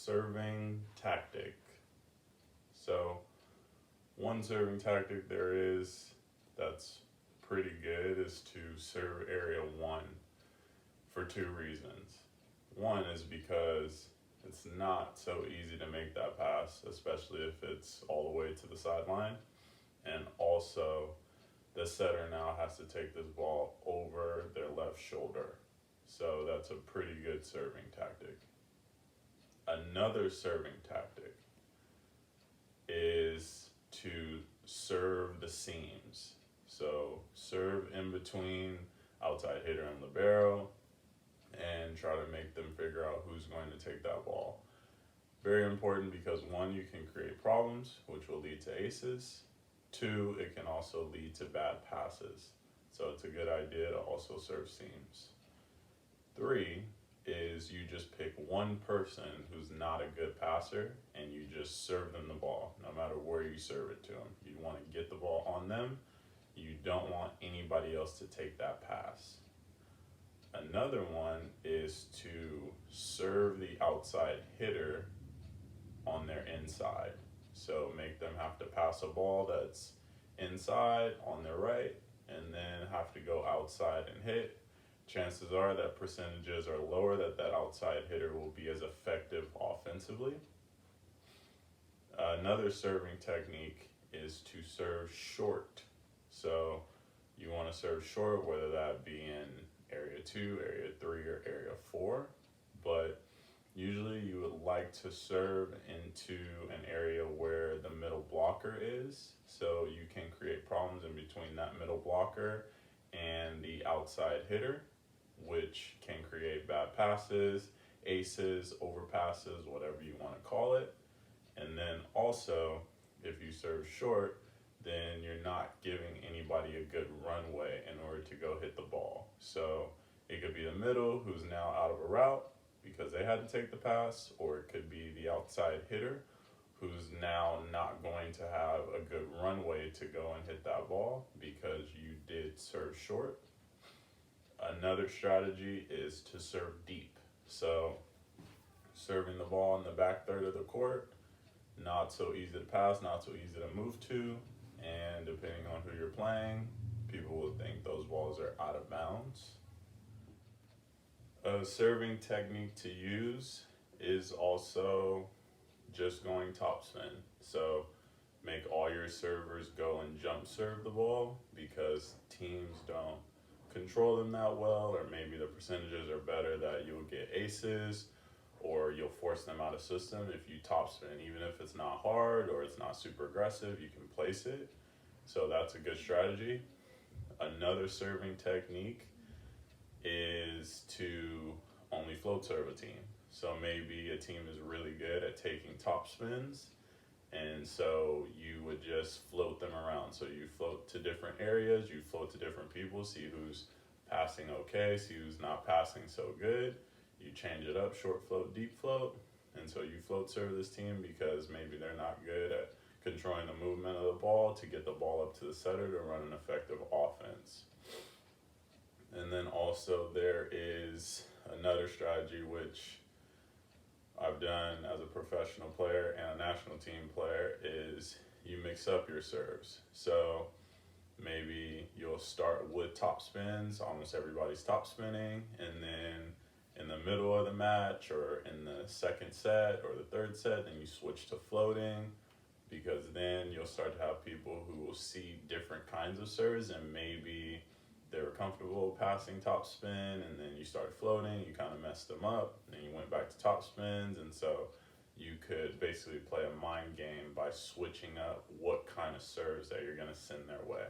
serving tactic. So one serving tactic there is that's pretty good is to serve area one for two reasons. One is because it's not so easy to make that pass, especially if it's all the way to the sideline. And also, the setter now has to take this ball over their left shoulder. So that's a pretty good serving tactic. Another serving tactic is to serve the seams. So serve in between outside hitter and libero and try to make them figure out who's going to take that ball. Very important because one, you can create problems, which will lead to aces. Two, it can also lead to bad passes. So it's a good idea to also serve seams. Three is you just pick one person who's not a good passer and you just serve them the ball, no matter where you serve it to them. You want to get the ball on them. You don't want anybody else to take that pass. Another one is to serve the outside hitter on their inside. So make them have to pass a ball that's inside on their right and then have to go outside and hit. Chances are that percentages are lower that outside hitter will be as effective offensively. Another serving technique is to serve short. So you want to serve short, whether that be in area 2, area 3, or area 4. But usually you would like to serve into an area where the middle blocker is. So you can create problems in between that middle blocker and the outside hitter, which can create bad passes, aces, overpasses, whatever you want to call it. And then also, if you serve short, then you're not giving anybody a good runway in order to go hit the ball. So it could be the middle who's now out of a route because they had to take the pass, or it could be the outside hitter who's now not going to have a good runway to go and hit that ball because you did serve short. Another strategy is to serve deep. So serving the ball in the back third of the court, not so easy to pass, not so easy to move to, and depending on who you're playing, people will think those balls are out of bounds. A serving technique to use is also just going topspin. So make all your servers go and jump serve the ball because teams don't control them that well, or maybe the percentages are better that you'll get aces or you'll force them out of system if you topspin. Even if it's not hard or it's not super aggressive, you can place it. So that's a good strategy. Another serving technique is to only float serve a team. So maybe a team is really good at taking top spins, and so you would just float them around. So you float to different areas, you float to different people, see who's passing okay, see who's not passing so good. You change it up, short float, deep float, and so you float serve this team because maybe they're not good at controlling the movement of the ball to get the ball up to the setter to run an effective offense. And then also there is another strategy which I've done as a professional player and a national team player is you mix up your serves. So maybe you'll start with top spins, almost everybody's top spinning, and then in the middle of the match or in the second set or the third set, then you switch to floating, because then you'll start to have people who will see different kinds of serves and maybe they were comfortable passing top spin and then you started floating, you kind of messed them up, and then you went back to top spins, and so you could basically play a mind game by switching up what kind of serves that you're going to send their way.